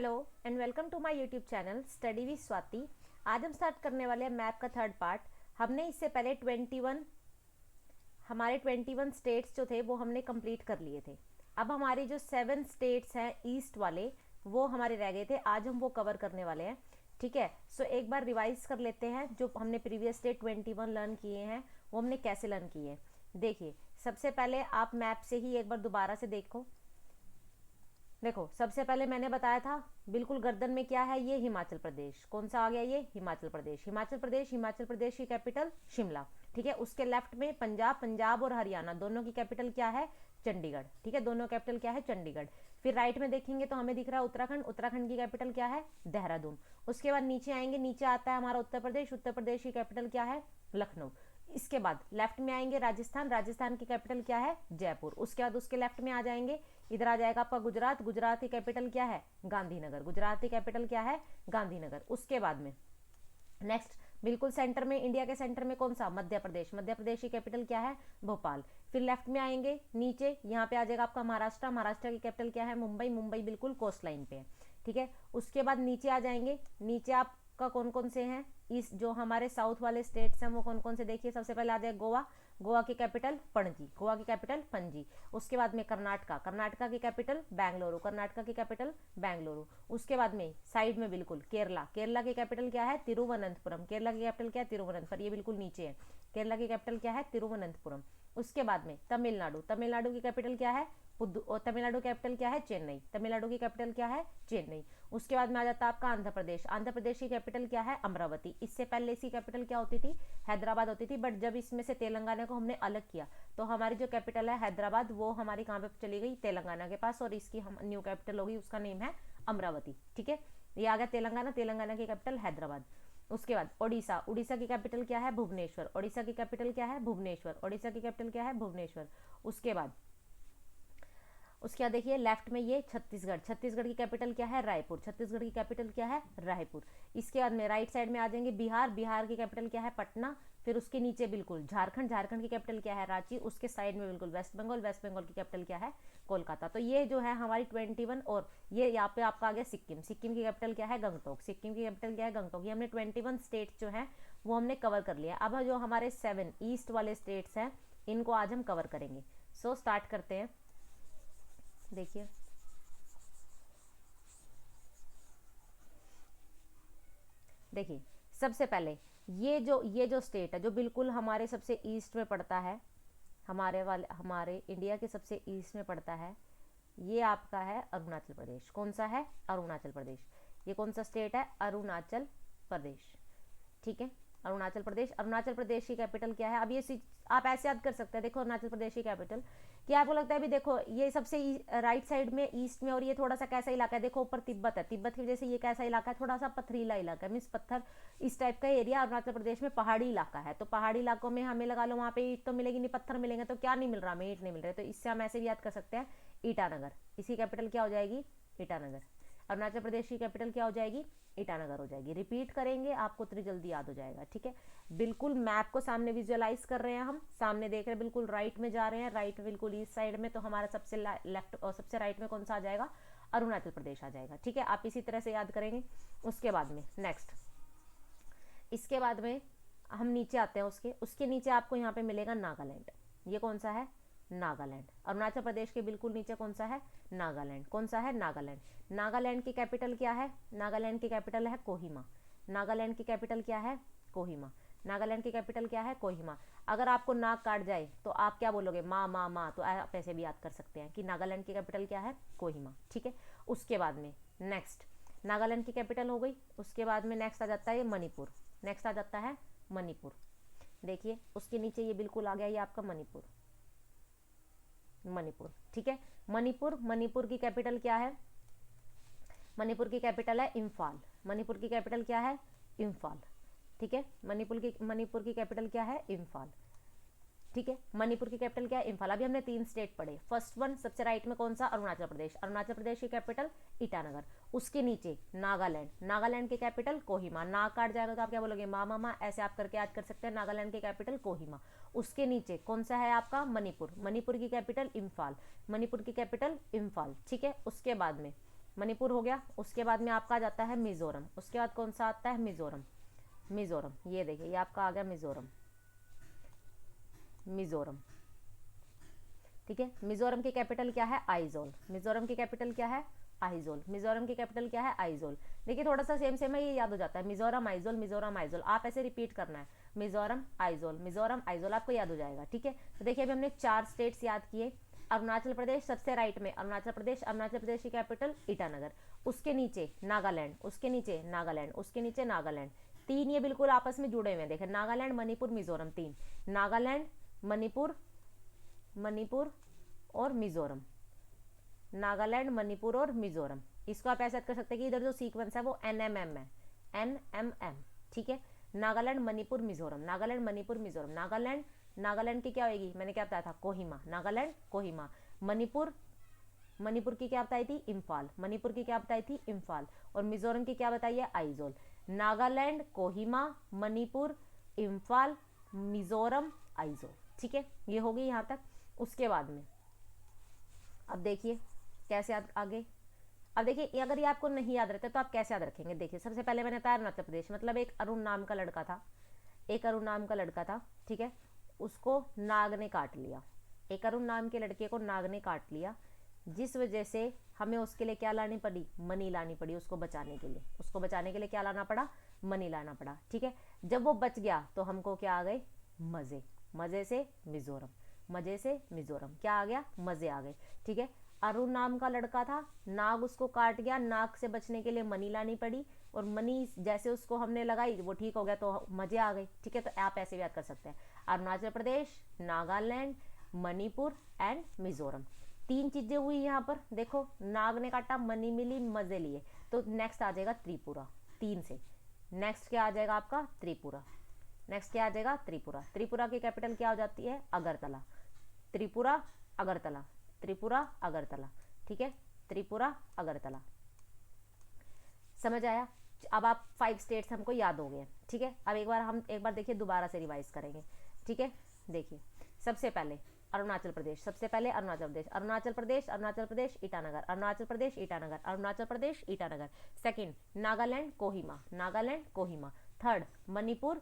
Hello and welcome to my YouTube channel study with Swati. आज हम start करने वाले हैं मैप का थर्ड पार्ट। हमने इससे पहले 21 स्टेट्स जो थे वो हमने कंप्लीट कर लिए थे। अब हमारी जो 7 स्टेट्स हैं ईस्ट वाले वो हमारे रह गए थे, आज हम वो कवर करने वाले हैं। ठीक है, सो एक बार रिवाइज कर लेते हैं जो हमने प्रीवियस डे 21 लर्न किए हैं वो हमने कैसे लर्न किए हैं। देखिए, सबसे पहले आप मैप से ही एक बार दोबारा से देखो। देखो, सबसे पहले मैंने बताया था बिल्कुल गर्दन में क्या है, ये हिमाचल प्रदेश। कौन सा आ गया, ये हिमाचल प्रदेश। हिमाचल प्रदेश, हिमाचल प्रदेश की कैपिटल शिमला। ठीक है, उसके लेफ्ट में पंजाब, पंजाब और हरियाणा दोनों की कैपिटल क्या है, चंडीगढ़। ठीक है, दोनों कैपिटल क्या है, चंडीगढ़। फिर राइट में देखेंगे तो हमें दिख रहा है उत्तराखंड, उत्तराखंड की कैपिटल क्या है, देहरादून। उसके बाद नीचे आएंगे, नीचे आता है हमारा उत्तर प्रदेश, उत्तर प्रदेश की कैपिटल क्या है, लखनऊ। इसके बाद लेफ्ट में आएंगे राजस्थान, राजस्थान की कैपिटल क्या है, जयपुर। उसके बाद उसके लेफ्ट में आ जाएंगे, इधर आ जाएगा आपका गुजरात, गुजरात की कैपिटल क्या है, गांधीनगर। गुजरात की कैपिटल क्या है, गांधीनगर। उसके बाद में नेक्स्ट बिल्कुल सेंटर में, इंडिया के सेंटर में कौन सा, मध्य प्रदेश। मध्य प्रदेश की कैपिटल क्या है, भोपाल। फिर लेफ्ट में आएंगे नीचे, यहाँ पे आ जाएगा आपका महाराष्ट्र, महाराष्ट्र की कैपिटल क्या है, मुंबई। मुंबई बिल्कुल कोस्ट लाइन पे है। ठीक है, उसके बाद नीचे आ जाएंगे, नीचे आपका कौन कौन से हैं, इस जो हमारे साउथ वाले स्टेट्स हैं वो कौन कौन से, देखिए सबसे पहले आ जाए गोवा, गोवा की कैपिटल पणजी, गोवा की कैपिटल पणजी। उसके बाद में कर्नाटका, कर्नाटका की कैपिटल बेंगलुरु, कर्नाटका की कैपिटल बेंगलुरु। उसके बाद में साइड में बिल्कुल केरला, केरला की कैपिटल क्या है, तिरुवनंतपुरम। केरला की कैपिटल क्या है, तिरुवनंतपुरम, ये बिल्कुल नीचे है। केरला की कैपिटल क्या है, तिरुवनंतपुरम। उसके बाद में तमिलनाडु, तमिलनाडु की कैपिटल क्या है, तमिलनाडु कैपिटल क्या है, चेन्नई। तमिलनाडु की कैपिटल क्या है, चेन्नई। उसके बाद में आ जाता है आपका आंध्र प्रदेश, आंध्र प्रदेश की कैपिटल क्या है, अमरावती। इससे पहले इसकी कैपिटल क्या होती थी, हैदराबाद होती थी, बट जब इसमें से तेलंगाना को हमने अलग किया तो हमारी जो कैपिटल है हैदराबाद वो हमारी कहाँ पे चली गई, तेलंगाना के पास, और इसकी हम न्यू कैपिटल होगी, उसका नेम है अमरावती। ठीक है, ये आ गया तेलंगाना, तेलंगाना की कैपिटल हैदराबाद। उसके बाद ओडिशा, उड़ीसा की कैपिटल क्या है, भुवनेश्वर। ओडिशा की कैपिटल क्या है, भुवनेश्वर। ओडिशा की कैपिटल क्या है, भुवनेश्वर। उसके बाद देखिए लेफ्ट में ये छत्तीसगढ़, छत्तीसगढ़ की कैपिटल क्या है, रायपुर। छत्तीसगढ़ की कैपिटल क्या है, रायपुर। इसके बाद में राइट साइड में आ जाएंगे बिहार, बिहार की कैपिटल क्या है, पटना। फिर उसके नीचे बिल्कुल झारखंड, झारखंड की कैपिटल क्या है, रांची। उसके साइड में बिल्कुल वेस्ट बंगाल, वेस्ट बंगाल की कैपिटल क्या है, कोलकाता। तो ये जो है हमारी 21, और ये यहाँ पे आपका आ गया सिक्किम, सिक्किम की कैपिटल क्या है, गंगटोक। सिक्किम की कैपिटल क्या है, गंगटोक। ये हमने 21 स्टेट्स जो है वो हमने कवर कर लिया। अब जो हमारे 7 ईस्ट वाले स्टेट्स हैं इनको आज हम कवर करेंगे। सो स्टार्ट करते हैं। देखिए, देखिए सबसे पहले ये जो स्टेट है जो बिल्कुल हमारे सबसे ईस्ट में पड़ता है, हमारे इंडिया के सबसे ईस्ट में पड़ता है, ये आपका है अरुणाचल प्रदेश। कौन सा है, अरुणाचल प्रदेश। ये कौन सा स्टेट है, अरुणाचल प्रदेश। ठीक है, अरुणाचल प्रदेश। अरुणाचल प्रदेश की कैपिटल क्या है, अब ये आप ऐसे याद कर सकते हैं। देखो अरुणाचल प्रदेश की कैपिटल क्या आपको लगता है, अभी देखो ये सबसे राइट साइड में ईस्ट में, और ये थोड़ा सा कैसा इलाका है, देखो ऊपर तिब्बत है, तिब्बत की वजह से ये कैसा इलाका है, थोड़ा सा पथरीला इलाका है, मीन्स पत्थर इस टाइप का एरिया। अरुणाचल प्रदेश में पहाड़ी इलाका है, तो पहाड़ी इलाकों में हमें लगा लो वहाँ पे ईट तो मिलेगी नहीं, पत्थर मिलेंगे, तो क्या नहीं मिल रहा, हमें ईट नहीं मिल रहे, तो इससे हम ऐसे भी याद कर सकते हैं ईटानगर। इसकी कैपिटल क्या हो जाएगी, ईटानगर। अरुणाचल प्रदेश की कैपिटल क्या हो जाएगी, ईटानगर हो जाएगी। रिपीट करेंगे आपको उतनी जल्दी याद हो जाएगा। ठीक है, बिल्कुल मैप को सामने विजुअलाइज कर रहे हैं, हम सामने देख रहे हैं, बिल्कुल राइट में जा रहे हैं, राइट बिल्कुल ईस्ट साइड में, तो हमारा सबसे लेफ्ट और सबसे राइट में कौन सा आ जाएगा, अरुणाचल प्रदेश आ जाएगा। ठीक है, आप इसी तरह से याद करेंगे। उसके बाद में नेक्स्ट, इसके बाद में हम नीचे आते हैं, उसके नीचे आपको यहाँ पे मिलेगा नागालैंड। ये कौन सा है, नागालैंड। अरुणाचल प्रदेश के बिल्कुल नीचे कौन सा है, नागालैंड। कौन सा है, नागालैंड। नागालैंड की कैपिटल क्या है, नागालैंड की कैपिटल है कोहिमा। नागालैंड की कैपिटल क्या है, कोहिमा। नागालैंड की कैपिटल क्या है, कोहिमा। अगर आपको नाक काट जाए तो आप क्या बोलोगे, माँ माँ माँ, तो आप ऐसे भी याद कर सकते हैं कि नागालैंड की कैपिटल क्या है, कोहिमा। ठीक है, उसके बाद में नेक्स्ट, नागालैंड की कैपिटल हो गई। उसके बाद में नेक्स्ट आ जाता है मणिपुर, नेक्स्ट आ जाता है मणिपुर। देखिए उसके नीचे ये बिल्कुल आ गया, ये आपका मणिपुर, मणिपुर। ठीक है, मणिपुर, मणिपुर की कैपिटल क्या है, मणिपुर की कैपिटल है इम्फाल। मणिपुर की कैपिटल क्या है, इम्फाल। ठीक है, मणिपुर की कैपिटल क्या है, इम्फाल। ठीक है, मणिपुर की कैपिटल क्या है, इम्फाल। अभी हमने 3 स्टेट पढ़े। फर्स्ट वन सबसे राइट में कौन सा, अरुणाचल प्रदेश। अरुणाचल प्रदेश की कैपिटल ईटानगर। उसके नीचे नागालैंड, नागालैंड की कैपिटल कोहिमा। ना काट जाएगा तो आप क्या बोलोगे, माँ मामा, ऐसे आप करके याद कर सकते हैं, नागालैंड की कैपिटल कोहिमा। उसके नीचे कौन सा है आपका, मणिपुर। मणिपुर की कैपिटल इम्फाल, मणिपुर की कैपिटल इम्फाल। ठीक है, उसके बाद में मणिपुर हो गया। उसके बाद में आपका आ जाता है मिजोरम। उसके बाद कौन सा आता है? मिजोरम। मिजोरम, ये देखिए ये आपका आ गया मिजोरम। मिजोरम, ठीक है। मिजोरम की कैपिटल क्या है? आइजोल। मिजोरम की कैपिटल क्या है? आइजोल। मिजोरम की कैपिटल क्या है? आइजोल। देखिए थोड़ा सा सेम सेम है, ये याद हो जाता है। मिजोरम आइजोल, मिजोरम आइजोल, आप ऐसे रिपीट करना है, मिजोरम आइजोल, मिजोरम आइजोल, आपको याद हो जाएगा, ठीक है। तो देखिए अभी हमने 4 स्टेट्स याद किए। अरुणाचल प्रदेश सबसे राइट में, अरुणाचल प्रदेश। अरुणाचल प्रदेश की कैपिटल ईटानगर। उसके नीचे नागालैंड, उसके नीचे नागालैंड, उसके नीचे नागालैंड। 3 ये बिल्कुल आपस में जुड़े हुए हैं, देखें, नागालैंड, मणिपुर, मिजोरम, 3। नागालैंड, मणिपुर, मणिपुर और मिजोरम। नागालैंड, मणिपुर और मिजोरम। इसको आप ऐसा कर सकते हैं कि इधर जो सीक्वेंस है वो NMM है, NMM, ठीक है। नागालैंड, मणिपुर, मिजोरम, नागालैंड, मणिपुर, मिजोरम। नागालैंड, नागालैंड की क्या होगी? मैंने क्या बताया था? कोहिमा। नागालैंड कोहिमा। मणिपुर, मणिपुर की क्या बताई थी? इम्फाल। मणिपुर की क्या बताई थी? इम्फाल। और मिजोरम की क्या बताई है? आइजोल। नागालैंड, कोहिमा, मणिपुर, इम्फाल, मिजोरम, आइजोल, ठीक है। ये हो गई यहाँ तक। उसके बाद में अब देखिए कैसे आगे। अब देखिए अगर ये आपको नहीं याद रहता तो आप कैसे याद रखेंगे? देखिए सबसे पहले मैंने बताया अरुणाचल प्रदेश, मतलब एक अरुण नाम का लड़का था, एक अरुण नाम का लड़का था, ठीक है। उसको नाग ने काट लिया, एक अरुण नाम के लड़के को नाग ने काट लिया, जिस वजह से हमें उसके लिए क्या लानी पड़ी? मनी लानी पड़ी उसको बचाने के लिए। उसको बचाने के लिए क्या लाना पड़ा? मनी लाना पड़ा, ठीक है। जब वो बच गया तो हमको क्या आ गए? मजे। मजे से मिजोरम, मजे से मिजोरम, क्या आ गया? मजे आ गए, ठीक है। अरुण नाम का लड़का था, नाग उसको काट गया, नाग से बचने के लिए मनी लानी पड़ी, और मनी जैसे उसको हमने लगाई वो ठीक हो गया तो मजे आ गए, ठीक है। तो आप ऐसे भी याद कर सकते हैं, अरुणाचल प्रदेश, नागालैंड, मणिपुर एंड मिजोरम। 3 चीजें हुई यहाँ पर, देखो, नाग ने काटा, मनी मिली, मजे लिए। तो नेक्स्ट आ जाएगा त्रिपुरा, 3 से। नेक्स्ट क्या आ जाएगा आपका? त्रिपुरा। नेक्स्ट क्या आ जाएगा? त्रिपुरा। त्रिपुरा की कैपिटल क्या हो जाती है? अगरतला। त्रिपुरा, अगरतला, त्रिपुरा, अगरतला, ठीक है। त्रिपुरा, अगरतला, समझ आया? अब आप 5 स्टेट्स हमको याद हो गए, ठीक है। अब एक बार देखिए दोबारा से रिवाइज करेंगे, ठीक है। देखिए सबसे पहले अरुणाचल प्रदेश, सबसे पहले अरुणाचल प्रदेश, अरुणाचल प्रदेश, अरुणाचल प्रदेश, ईटानगर, अरुणाचल प्रदेश, ईटानगर, अरुणाचल प्रदेश, ईटानगर। सेकंड नागालैंड, कोहिमा, नागालैंड, कोहिमा। थर्ड मणिपुर,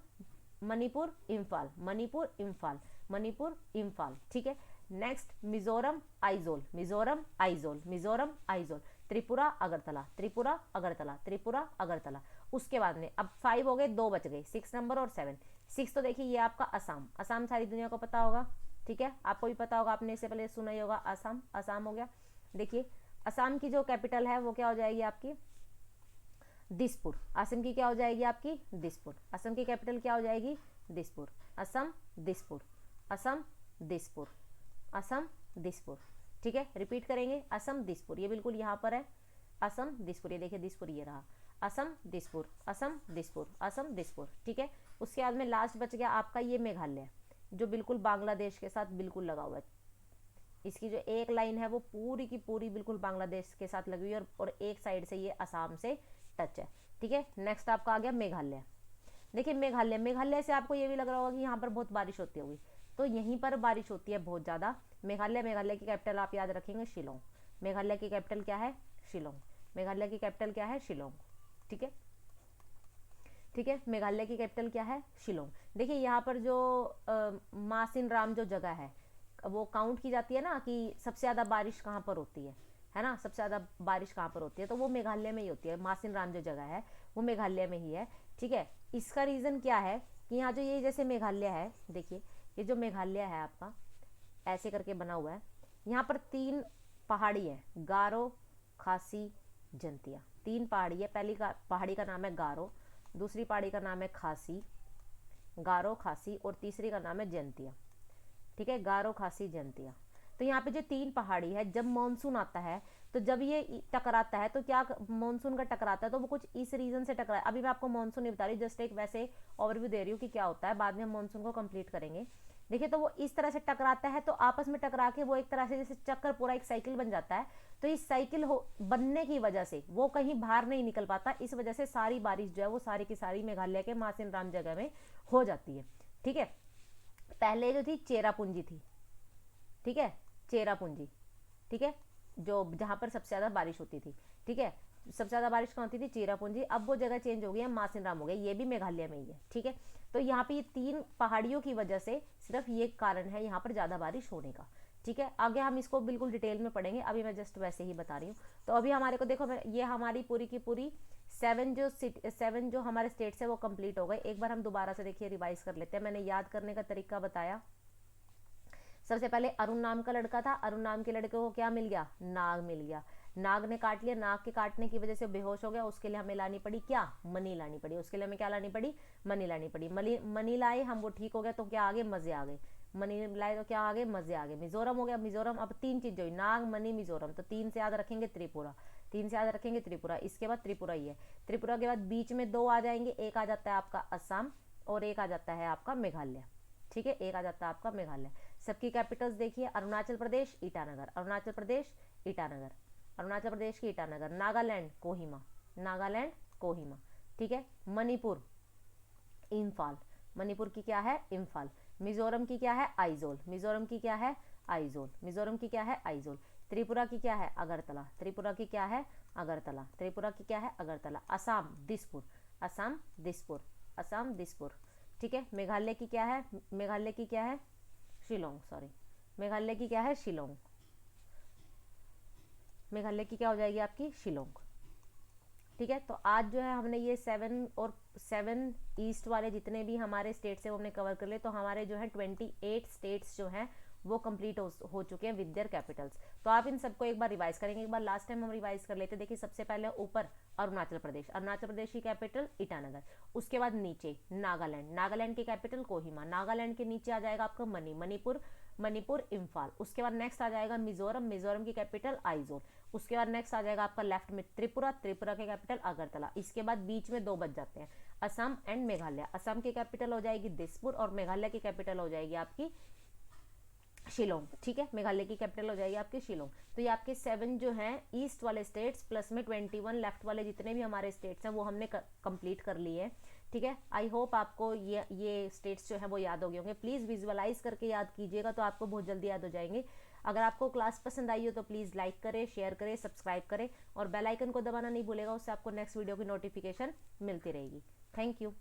मणिपुर, इम्फाल, मणिपुर, इम्फाल, मणिपुर, इम्फाल, ठीक है। नेक्स्ट मिजोरम, आइजोल, मिजोरम, आइजोल, मिजोरम, आइजोल। त्रिपुरा, अगरतला, त्रिपुरा, अगरतला, त्रिपुरा, अगरतला। उसके बाद में अब 5 हो गए, 2 बच गए, 6 नंबर और 7। 6 तो देखिए ये आपका असम, असम सारी दुनिया को पता होगा, ठीक है। आपको भी पता होगा, आपने इससे पहले सुना ही होगा, असम, असम हो गया। देखिए असम की जो कैपिटल है वो क्या हो जाएगी आपकी? दिसपुर। असम की क्या हो जाएगी आपकी? दिसपुर। असम की कैपिटल क्या हो जाएगी? दिसपुर। असम, दिसपुर, असम, दिसपुर, असम, दिसपुर, ठीक है। रिपीट करेंगे, असम, दिसपुर, ये बिल्कुल यहाँ पर है, असम, दिसपुर, ये देखिए दिसपुर ये रहा, असम, दिसपुर, असम, दिसपुर, असम, दिसपुर, ठीक है। उसके बाद में लास्ट बच गया आपका ये मेघालय, जो बिल्कुल बांग्लादेश के साथ बिल्कुल लगा हुआ है। इसकी जो एक लाइन है वो पूरी की पूरी बिल्कुल बांग्लादेश के साथ लगी हुई है, और एक साइड से ये असम से टच है, ठीक है। नेक्स्ट आपका आ गया मेघालय। देखिए मेघालय, मेघालय से आपको ये भी लग रहा होगा कि यहाँ पर बहुत बारिश होती होगी, तो यहीं पर बारिश होती है बहुत ज़्यादा। मेघालय, मेघालय की कैपिटल आप याद रखेंगे शिलोंग। मेघालय की कैपिटल क्या है? शिलोंग। मेघालय की कैपिटल क्या है? शिलोंग, ठीक है, ठीक है। मेघालय की कैपिटल क्या है? शिलोंग। देखिए यहाँ पर जो मासिन राम जो जगह है वो काउंट की जाती है ना, कि सबसे ज़्यादा बारिश कहाँ पर होती है ना, सबसे ज़्यादा बारिश कहाँ पर होती है, तो वो मेघालय में ही होती है। मासिन राम जो जगह है वो मेघालय में ही है, ठीक है। इसका रीज़न क्या है कि यहाँ जो ये जैसे मेघालय है, देखिए ये जो मेघालय है आपका ऐसे करके बना हुआ है, यहाँ पर 3 पहाड़ी है, गारो, खासी, जंतिया। 3 पहाड़ी है, पहली पहाड़ी का नाम है गारो, दूसरी पहाड़ी का नाम है खासी, गारो, खासी, और तीसरी का नाम है जंतिया, ठीक है। गारो, खासी, जंतिया। तो यहाँ पे जो 3 पहाड़ी है, जब मानसून आता है तो जब ये टकराता है तो क्या मानसून का टकराता है, तो वो कुछ इस रीजन से टकरा है। अभी मैं आपको मानसून नहीं बता रही, जस्ट एक वैसे ओवरव्यू दे रही हूँ कि क्या होता है, बाद में हम मानसून को कंप्लीट करेंगे। देखिए तो वो इस तरह से टकराता है, तो आपस में टकरा के वो एक तरह से जैसे चक्कर, पूरा एक साइकिल बन जाता है। तो इस साइकिल बनने की वजह से वो कहीं बाहर नहीं निकल पाता, इस वजह से सारी बारिश जो है वो सारी की सारी मेघालय के मासिन राम जगह में हो जाती है, ठीक है। पहले जो थी चेरापूंजी थी, ठीक है, चेरापूंजी, ठीक है। जो जहाँ पर सबसे ज़्यादा बारिश होती थी, ठीक है, सबसे ज़्यादा बारिश कहाँ होती थी, चेरापूंजी। अब वो जगह चेंज हो गई है, मासिनराम हो गई, ये भी मेघालय में ही है, ठीक है। तो यहाँ पे ये 3 पहाड़ियों की वजह से सिर्फ ये कारण है यहाँ पर ज़्यादा बारिश होने का, ठीक है। आगे हम इसको बिल्कुल डिटेल में पढ़ेंगे, अभी मैं जस्ट वैसे ही बता रही हूँ। तो अभी हमारे को देखो, ये हमारी पूरी की पूरी 7 जो हमारे स्टेट्स है वो कंप्लीट हो गए। एक बार हम दोबारा से देखिए रिवाइज कर लेते हैं। मैंने याद करने का तरीका बताया। सबसे पहले अरुण नाम का लड़का था, अरुण नाम के लड़के को क्या मिल गया, नाग मिल गया। नाग ने काट लिया, नाग के काटने की वजह से बेहोश हो गया, उसके लिए हमें लानी पड़ी क्या, मनी लानी पड़ी। उसके लिए हमें क्या लानी पड़ी, मनी लानी पड़ी। मनी लाए हम, वो ठीक हो गया, तो क्या आ गए, मजे आ गए। मनी लाए तो क्या आ गए, मजे आ गए। मिजोरम हो गया, मिजोरम। अब 3 चीजें हुई, नाग, मनी, मिजोरम। तो 3 से याद रखेंगे त्रिपुरा, 3 से याद रखेंगे त्रिपुरा। इसके बाद त्रिपुरा ही है। त्रिपुरा के बाद बीच में 2 आ जाएंगे, एक आ जाता है आपका असम और एक आ जाता है आपका मेघालय, ठीक है, एक आ जाता है आपका मेघालय। सबकी कैपिटल्स देखिए, अरुणाचल प्रदेश ईटानगर, अरुणाचल प्रदेश ईटानगर, अरुणाचल प्रदेश की ईटानगर। नागालैंड कोहिमा, नागालैंड कोहिमा, ठीक है। मणिपुर इम्फाल, मणिपुर की क्या है, इम्फाल। मिजोरम की क्या है, आइजोल, मिजोरम की क्या है, आइजोल, मिजोरम की क्या है, आइजोल। त्रिपुरा की क्या है, अगरतला, त्रिपुरा की क्या है, अगरतला, त्रिपुरा की क्या है, अगरतला। असम दिसपुर, असम दिसपुर, असम दिसपुर, ठीक है। मेघालय की क्या है, मेघालय की क्या है, शिलोंग, सॉरी, मेघालय की क्या है, शिलोंग, मेघालय की क्या हो जाएगी आपकी, शिलोंग, ठीक है। तो आज जो है हमने ये 7 ईस्ट वाले जितने भी हमारे स्टेट्स है वो हमने कवर कर लिए। तो हमारे जो है 28 स्टेट्स जो हैं वो कंप्लीट हो चुके हैं विद देयर कैपिटल्स। तो आप इन सबको एक बार रिवाइज करेंगे। एक बार लास्ट टाइम हम रिवाइज कर लेते। देखिए सबसे पहले ऊपर अरुणाचल प्रदेश, अरुणाचल प्रदेश की कैपिटल ईटानगर। उसके बाद नीचे नागालैंड, नागालैंड की कैपिटल कोहिमा। नागालैंड के नीचे आ जाएगा आपका मणिपुर, मणिपुर इम्फाल। उसके बाद नेक्स्ट आ जाएगा मिजोरम, मिजोरम की कैपिटल आइजोल। उसके बाद नेक्स्ट आ जाएगा आपका लेफ्ट में त्रिपुरा, त्रिपुरा के कैपिटल अगरतला। इसके बाद बीच में 2 बच जाते हैं, असम एंड मेघालय। असम की कैपिटल हो जाएगी दिसपुर और मेघालय की कैपिटल हो जाएगी आपकी शिलोंग, ठीक है। मेघालय की कैपिटल हो जाएगी आपकी शिलोंग। तो ये आपके 7 जो हैं ईस्ट वाले स्टेट्स प्लस में 21 लेफ्ट वाले जितने भी हमारे स्टेट्स हैं वो हमने कंप्लीट कर लिए हैं, ठीक है। आई होप आपको ये स्टेट्स जो है वो याद हो गए होंगे। प्लीज़ विजुअलाइज करके याद कीजिएगा तो आपको बहुत जल्दी याद हो जाएंगे। अगर आपको क्लास पसंद आई हो तो प्लीज़ लाइक करें, शेयर करें, सब्सक्राइब करें और बेल आइकन को दबाना नहीं भूलेगा, उससे आपको नेक्स्ट वीडियो की नोटिफिकेशन मिलती रहेगी। Thank you.